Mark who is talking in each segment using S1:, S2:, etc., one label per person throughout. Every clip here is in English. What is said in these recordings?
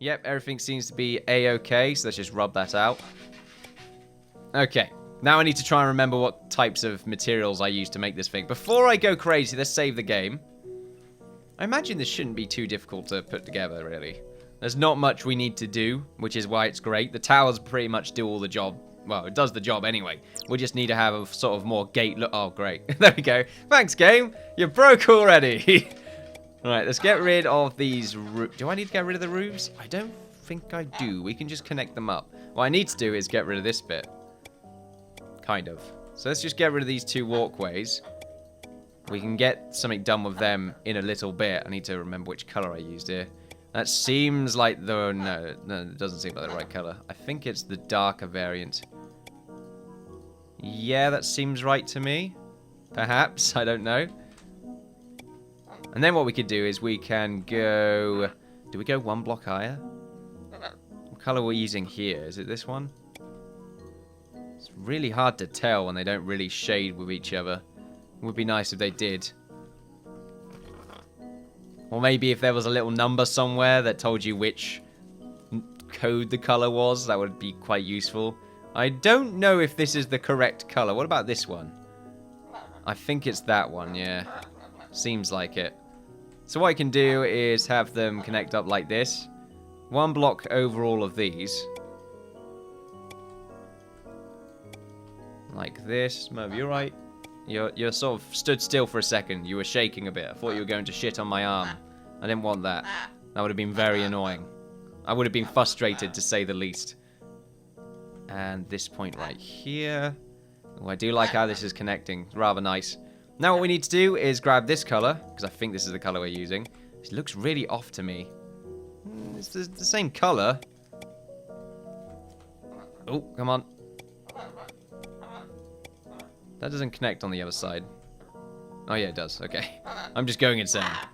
S1: Yep, everything seems to be A-okay, so let's just rub that out. Okay, now I need to try and remember what types of materials I use to make this thing. Before I go crazy, let's save the game. I imagine this shouldn't be too difficult to put together, really. There's not much we need to do, which is why it's great. The towers pretty much do all the job. Well, it does the job anyway. We just need to have a sort of more gate look. Oh, great. There we go. Thanks, game. You broke already. Alright, let's get rid of these roofs. Do I need to get rid of the roofs? I don't think I do. We can just connect them up. What I need to do is get rid of this bit. Kind of. So let's just get rid of these two walkways. We can get something done with them in a little bit. I need to remember which color I used here. That seems like the... No, it doesn't seem like the right color. I think it's the darker variant. Yeah, that seems right to me. Perhaps. I don't know. And then what we could do is we can go... Do we go one block higher? What color are we using here? Is it this one? It's really hard to tell when they don't really shade with each other. It would be nice if they did. Or maybe if there was a little number somewhere that told you which code the color was, that would be quite useful. I don't know if this is the correct color. What about this one? I think it's that one, yeah. Seems like it. So what I can do is have them connect up like this. One block over all of these. Like this. Merv, you're right. You're sort of stood still for a second. You were shaking a bit. I thought you were going to shit on my arm. I didn't want that. That would have been very annoying. I would have been frustrated, to say the least. And this point right here. Oh, I do like how this is connecting. Rather nice. Now what we need to do is grab this color, because I think this is the color we're using. It looks really off to me. It's the same color. Oh, come on. That doesn't connect on the other side. Oh yeah, it does. Okay. I'm just going insane. I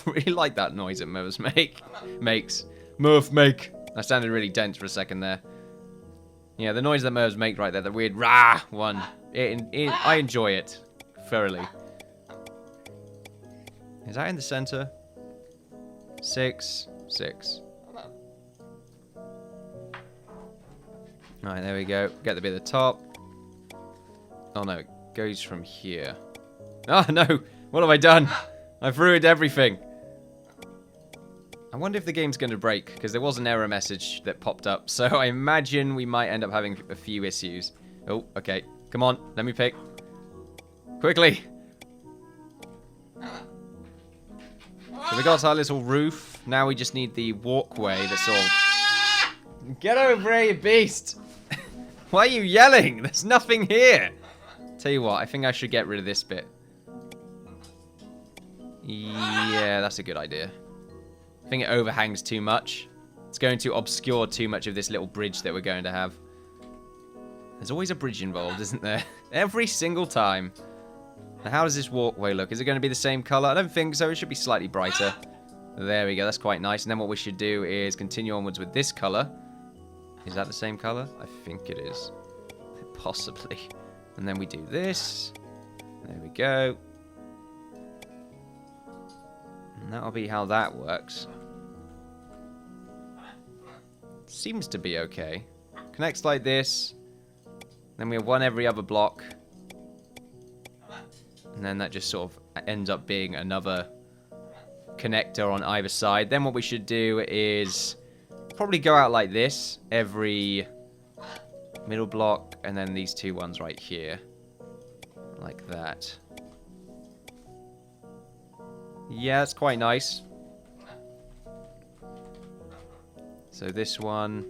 S1: really like that noise that Mervs makes. Merv make. That sounded really dense for a second there. Yeah, the noise that Mervs make right there, the weird rah one. I enjoy it thoroughly. Is that in the center? 6, 6. Alright, there we go. Get the bit at the top. Oh no, it goes from here. Oh no! What have I done? I've ruined everything. I wonder if the game's going to break, because there was an error message that popped up, so I imagine we might end up having a few issues. Oh, okay. Come on, let me pick. Quickly! So we got our little roof. Now we just need the walkway that's all... Get over here, you beast! Why are you yelling? There's nothing here! Tell you what, I think I should get rid of this bit. Yeah, that's a good idea. I think it overhangs too much. It's going to obscure too much of this little bridge that we're going to have. There's always a bridge involved, isn't there? Every single time. Now, how does this walkway look? Is it going to be the same color? I don't think so. It should be slightly brighter. There we go. That's quite nice. And then what we should do is continue onwards with this color. Is that the same color? I think it is. Possibly. And then we do this. There we go. And that'll be how that works. Seems to be okay. Connects like this. Then we have one every other block. And then that just sort of ends up being another connector on either side. Then what we should do is probably go out like this. Every middle block. And then these two ones right here. Like that. Yeah, it's quite nice. So this one,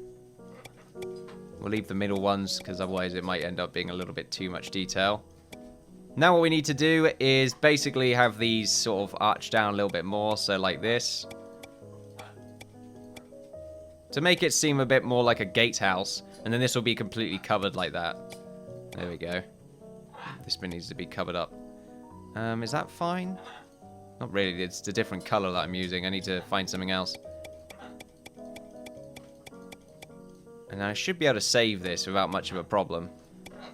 S1: we'll leave the middle ones because otherwise it might end up being a little bit too much detail. Now what we need to do is basically have these sort of arch down a little bit more, so like this. To make it seem a bit more like a gatehouse, and then this will be completely covered like that. There we go. This bit needs to be covered up. Is that fine? Not really, it's a different color that I'm using. I need to find something else. And I should be able to save this without much of a problem.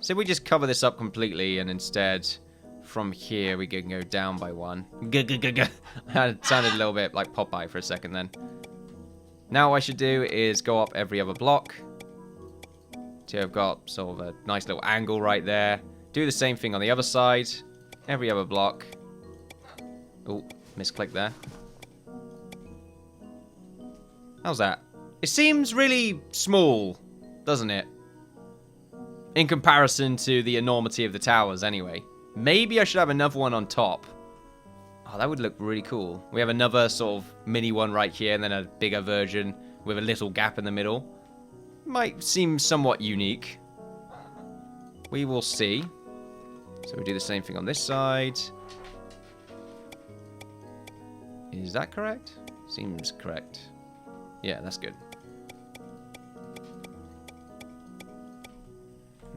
S1: So we just cover this up completely and instead from here we can go down by one. It sounded a little bit like Popeye for a second then. Now what I should do is go up every other block. So I've got sort of a nice little angle right there. Do the same thing on the other side. Every other block. Oh, misclick there. How's that? It seems really small, doesn't it? In comparison to the enormity of the towers anyway. Maybe I should have another one on top. Oh, that would look really cool. We have another sort of mini one right here and then a bigger version with a little gap in the middle. Might seem somewhat unique. We will see. So we do the same thing on this side. Is that correct? Seems correct. Yeah, that's good.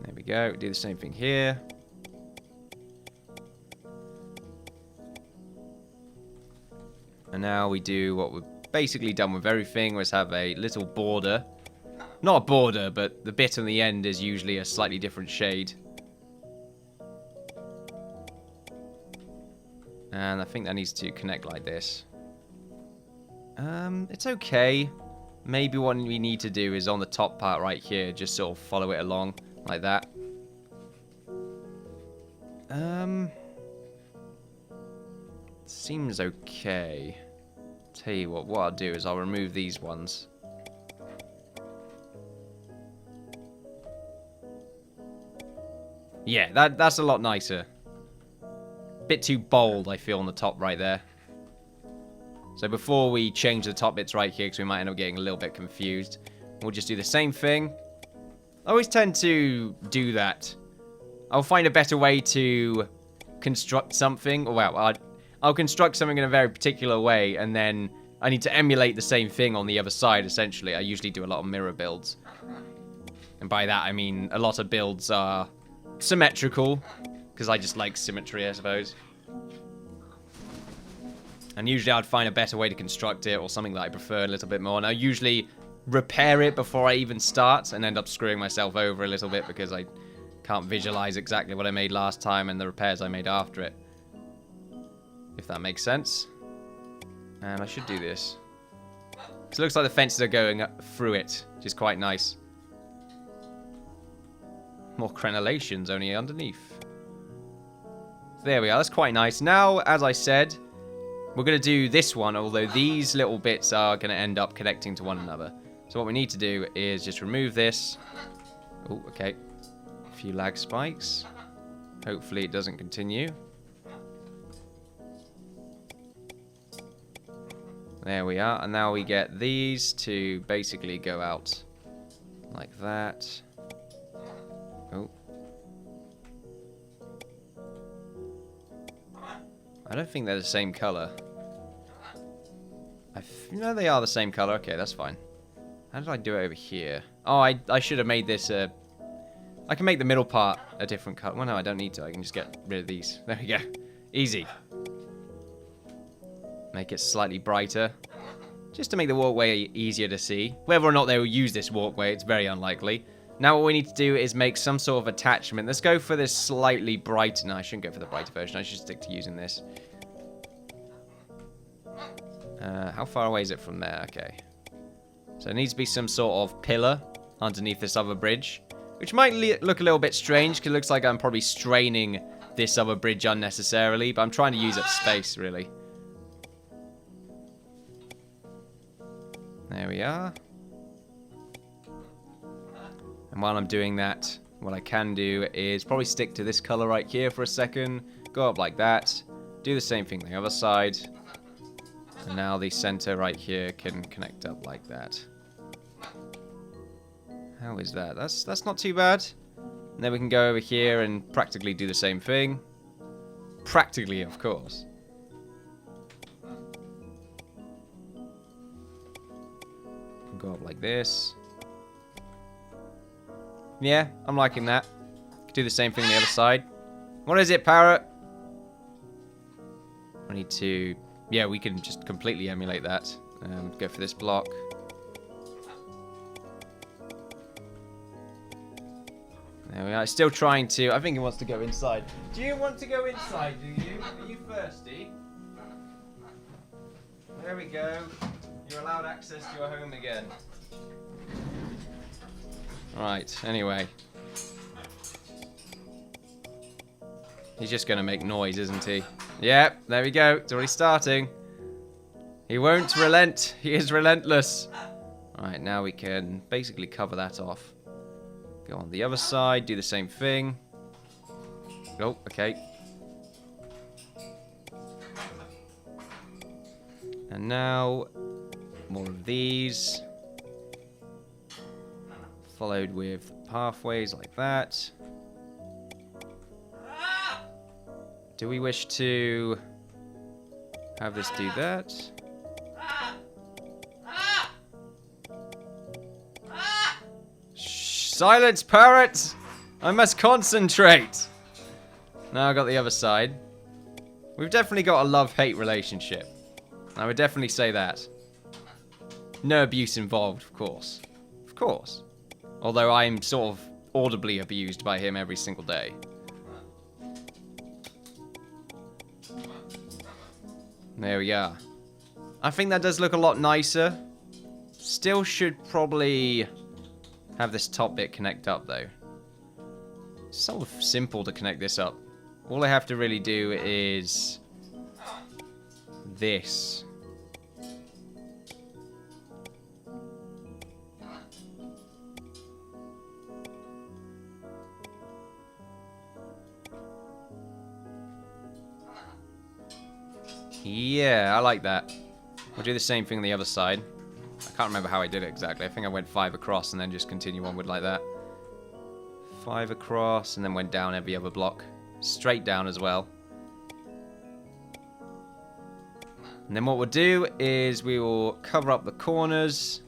S1: There we go. Do the same thing here. And now we do what we've basically done with everything, was have a little border. Not a border, but the bit on the end is usually a slightly different shade. And I think that needs to connect like this. It's okay. Maybe what we need to do is on the top part right here, just sort of follow it along like that. Seems okay. Tell you what I'll do is I'll remove these ones. Yeah, that's a lot nicer. Bit too bold, I feel, on the top right there. So before we change the top bits right here, because we might end up getting a little bit confused, we'll just do the same thing. I always tend to do that. I'll find a better way to construct something. Well, I'll construct something in a very particular way, and then I need to emulate the same thing on the other side, essentially. I usually do a lot of mirror builds. And by that, I mean a lot of builds are symmetrical, because I just like symmetry, I suppose. And usually I'd find a better way to construct it, or something that I prefer a little bit more. And I usually repair it before I even start, and end up screwing myself over a little bit, because I can't visualize exactly what I made last time and the repairs I made after it. If that makes sense. And I should do this. Because it looks like the fences are going through it, which is quite nice. More crenellations only underneath. There we are, that's quite nice. Now, as I said, we're going to do this one, although these little bits are going to end up connecting to one another. So what we need to do is just remove this. Oh, okay. A few lag spikes. Hopefully it doesn't continue. There we are. And now we get these to basically go out like that. Oh. I don't think they're the same color. No, they are the same color. Okay, that's fine. How did I do it over here? Oh, I should have made this I can make the middle part a different color. Well, no, I don't need to. I can just get rid of these. There we go. Easy. Make it slightly brighter. Just to make the walkway easier to see. Whether or not they will use this walkway, it's very unlikely. Now what we need to do is make some sort of attachment. Let's go for this slightly brighter. No, I shouldn't go for the brighter version. I should stick to using this. How far away is it from there? Okay. So there needs to be some sort of pillar underneath this other bridge. Which might look a little bit strange, because it looks like I'm probably straining this other bridge unnecessarily. But I'm trying to use up space, really. There we are. And while I'm doing that, what I can do is probably stick to this color right here for a second. Go up like that. Do the same thing on the other side. And now the center right here can connect up like that. How is that? That's not too bad. And then we can go over here and practically do the same thing. Practically, of course. Go up like this. Yeah, I'm liking that. Do the same thing on the other side. What is it, Parrot? I need to... Yeah, we can just completely emulate that. Go for this block. There we are. Still trying to... I think he wants to go inside. Do you want to go inside, do you? Are you thirsty? There we go. You're allowed access to your home again. Right, anyway. He's just going to make noise, isn't he? Yep, there we go. It's already starting. He won't relent. He is relentless. Alright, now we can basically cover that off. Go on the other side, do the same thing. Oh, okay. And now, more of these. Followed with pathways like that. Do we wish to have this do that? Shh, silence, parrot! I must concentrate! Now I got the other side. We've definitely got a love-hate relationship. I would definitely say that. No abuse involved, of course. Of course. Although I'm sort of audibly abused by him every single day. There we are. I think that does look a lot nicer. Still should probably have this top bit connect up, though. It's sort of simple to connect this up. All I have to really do is this. Yeah, I like that. We'll do the same thing on the other side. I can't remember how I did it exactly. I think I went 5 across and then just continue onward like that. 5 across and then went down every other block. Straight down as well. And then what we'll do is we will cover up the corners.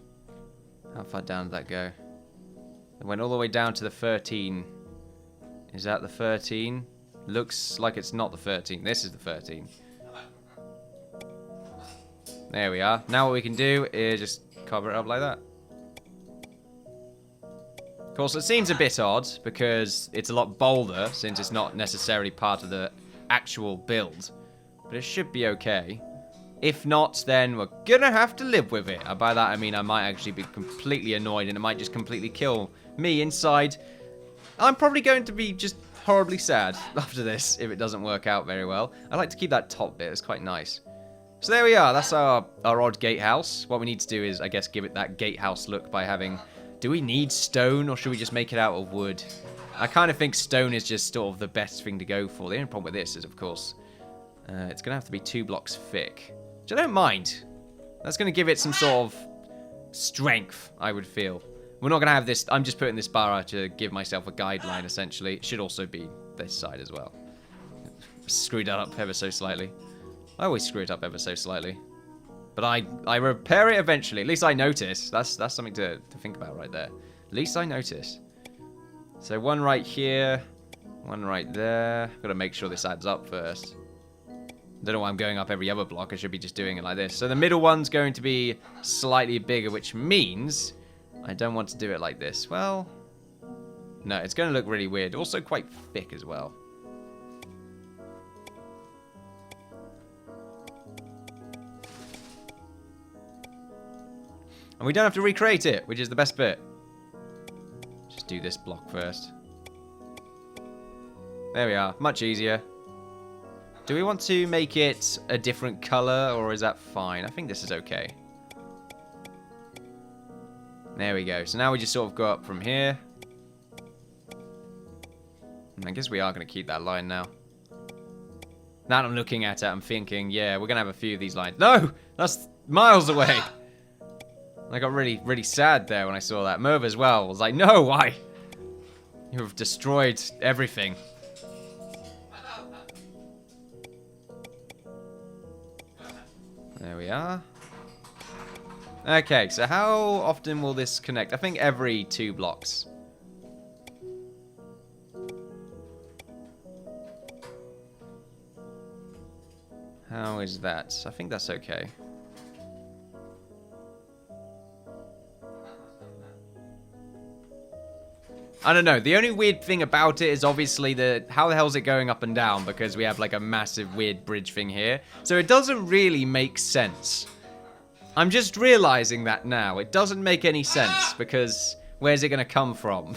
S1: How far down did that go? It went all the way down to the 13. Is that the 13? Looks like it's not the 13. This is the 13. There we are. Now what we can do is just cover it up like that. Of course, it seems a bit odd because it's a lot bolder since it's not necessarily part of the actual build. But it should be okay. If not, then we're gonna have to live with it. And by that I mean I might actually be completely annoyed and it might just completely kill me inside. I'm probably going to be just horribly sad after this if it doesn't work out very well. I like to keep that top bit. It's quite nice. So there we are. That's our odd gatehouse. What we need to do is, I guess, give it that gatehouse look by having... Do we need stone or should we just make it out of wood? I kind of think stone is just sort of the best thing to go for. The only problem with this is, of course, it's going to have to be 2 blocks thick. Which I don't mind. That's going to give it some sort of strength, I would feel. We're not going to have this... I'm just putting this bar out to give myself a guideline, essentially. It should also be this side as well. Screwed that up ever so slightly. I always screw it up ever so slightly. But I repair it eventually. At least I notice. That's something to think about right there. At least I notice. So one right here. One right there. Got to make sure this adds up first. Don't know why I'm going up every other block. I should be just doing it like this. So the middle one's going to be slightly bigger, which means I don't want to do it like this. Well, no, it's going to look really weird. Also quite thick as well. And we don't have to recreate it, which is the best bit. Just do this block first. There we are. Much easier. Do we want to make it a different color, or is that fine? I think this is okay. There we go. So now we just sort of go up from here. And I guess we are going to keep that line now. Now that I'm looking at it, I'm thinking, yeah, we're going to have a few of these lines. No! That's miles away! I got really, really sad there when I saw that. Merv as well was like, no, why? You have destroyed everything. There we are. Okay, so how often will this connect? I think every 2 blocks. How is that? I think that's okay. I don't know. The only weird thing about it is obviously how the hell is it going up and down? Because we have like a massive weird bridge thing here. So it doesn't really make sense. I'm just realizing that now. It doesn't make any sense because where's it going to come from?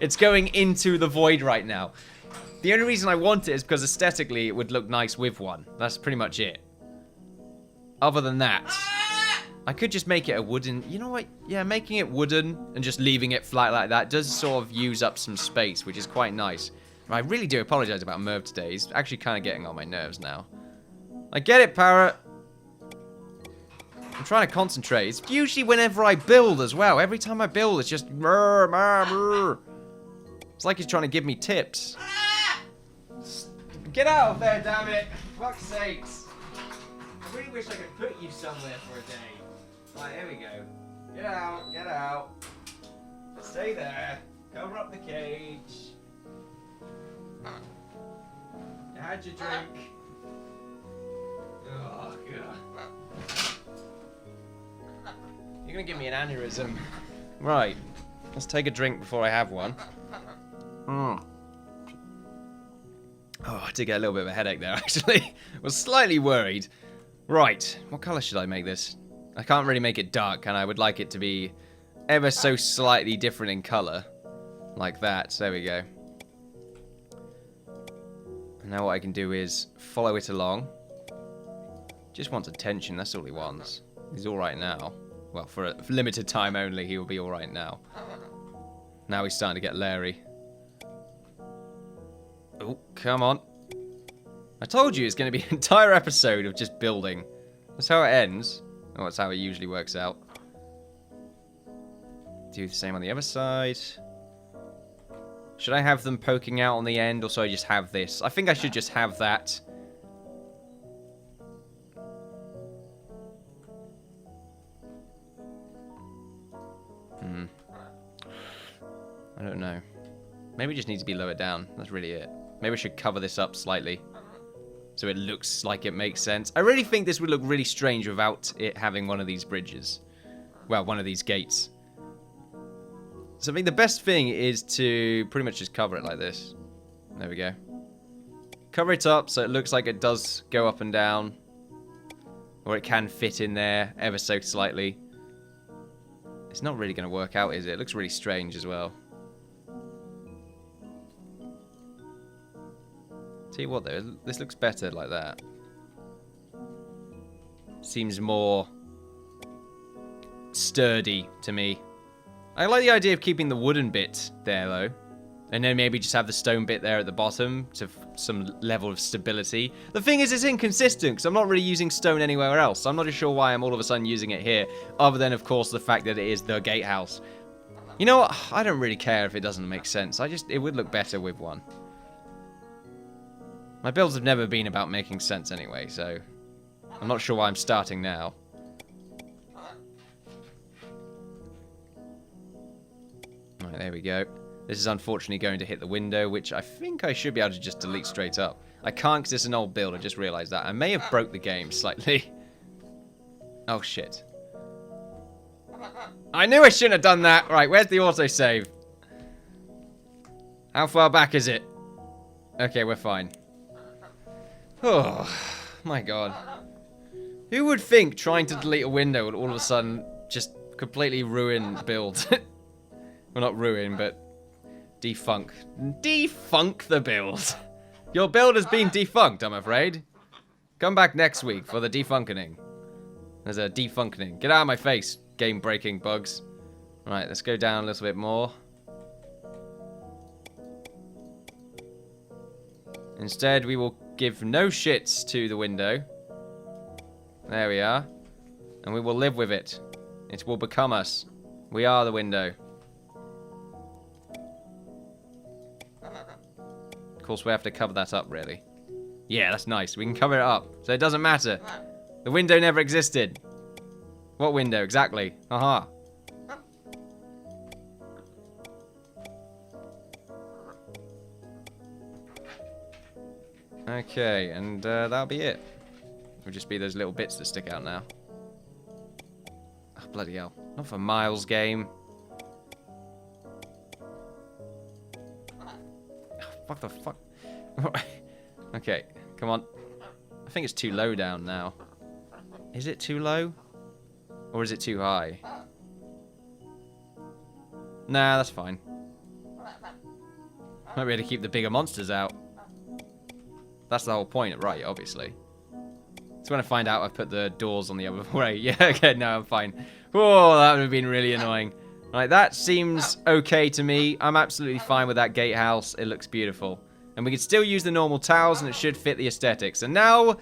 S1: It's going into the void right now. The only reason I want it is because aesthetically it would look nice with one. That's pretty much it. Other than that, I could just make it a wooden... You know what? Yeah, making it wooden and just leaving it flat like that does sort of use up some space, which is quite nice. I really do apologize about Merv today. He's actually kind of getting on my nerves now. I get it, Parrot. I'm trying to concentrate. It's usually whenever I build as well. Every time I build, it's just... It's like he's trying to give me tips. Get out of there, damn it. For fuck's sakes. I really wish I could put you somewhere for a day. Right, here we go. Get out, get out. Stay there. Cover up the cage. You had your drink. Oh, God. You're gonna give me an aneurysm. Right. Let's take a drink before I have one. Oh, I did get a little bit of a headache there, actually. Was slightly worried. Right. What colour should I make this? I can't really make it dark, and I would like it to be ever so slightly different in colour. Like that. So there we go. And now what I can do is follow it along. Just wants attention, that's all he wants. He's alright now. Well, for a limited time only, he will be alright now. Now he's starting to get leery. Oh, come on. I told you it's going to be an entire episode of just building. That's how it ends. Oh, that's how it usually works out. Do the same on the other side. Should I have them poking out on the end, or should I just have this? I think I should just have that. I don't know. Maybe it just needs to be lower down. That's really it. Maybe I should cover this up slightly, so it looks like it makes sense. I really think this would look really strange without it having one of these bridges. Well, one of these gates. So I think the best thing is to pretty much just cover it like this. There we go. Cover it up so it looks like it does go up and down. Or it can fit in there ever so slightly. It's not really going to work out, is it? It looks really strange as well. Tell you what though, this looks better like that. Seems more sturdy to me. I like the idea of keeping the wooden bit there though. And then maybe just have the stone bit there at the bottom to some level of stability. The thing is, it's inconsistent because I'm not really using stone anywhere else. So I'm not just sure why I'm all of a sudden using it here. Other than, of course, the fact that it is the gatehouse. You know what? I don't really care if it doesn't make sense. It would look better with one. My builds have never been about making sense anyway, so I'm not sure why I'm starting now. Right, there we go. This is unfortunately going to hit the window, which I think I should be able to just delete straight up. I can't because it's an old build, I just realised that. I may have broke the game slightly. Oh, shit. I knew I shouldn't have done that. Right, where's the autosave? How far back is it? Okay, we're fine. Oh, my God. Who would think trying to delete a window would all of a sudden just completely ruin the build? Well, not ruin, but defunk. Defunk the build. Your build has been defunct, I'm afraid. Come back next week for the defunkening. There's a defunkening. Get out of my face, game-breaking bugs. Right, let's go down a little bit more. Instead, we will give no shits to the window. There we are. And we will live with it. It will become us. We are the window. Of course, we have to cover that up, really. Yeah, that's nice. We can cover it up. So it doesn't matter. The window never existed. What window, exactly? Aha. Okay, and that'll be it. It'll just be those little bits that stick out now. Oh, bloody hell. Not for Miles' game. What the fuck? Okay, come on. I think it's too low down now. Is it too low? Or is it too high? Nah, that's fine. Might be able to keep the bigger monsters out. That's the whole point, right, obviously. It's when I find out I've put the doors on the other way. Yeah, okay, no, I'm fine. Oh, that would have been really annoying. Right, that seems okay to me. I'm absolutely fine with that gatehouse. It looks beautiful. And we can still use the normal tiles, and it should fit the aesthetics. And now,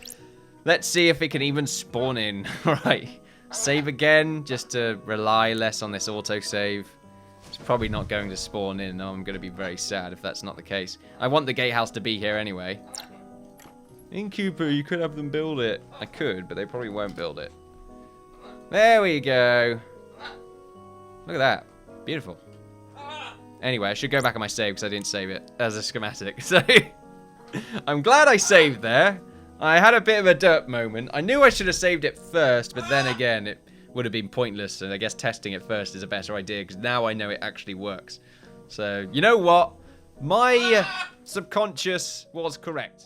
S1: let's see if it can even spawn in. Right, save again, just to rely less on this autosave. It's probably not going to spawn in. I'm going to be very sad if that's not the case. I want the gatehouse to be here anyway. Innkeeper, you could have them build it. I could, but they probably won't build it. There we go. Look at that. Beautiful. Anyway, I should go back on my save because I didn't save it as a schematic. So, I'm glad I saved there. I had a bit of a derp moment. I knew I should have saved it first, but then again, it would have been pointless. And I guess testing it first is a better idea because now I know it actually works. So, you know what? My subconscious was correct.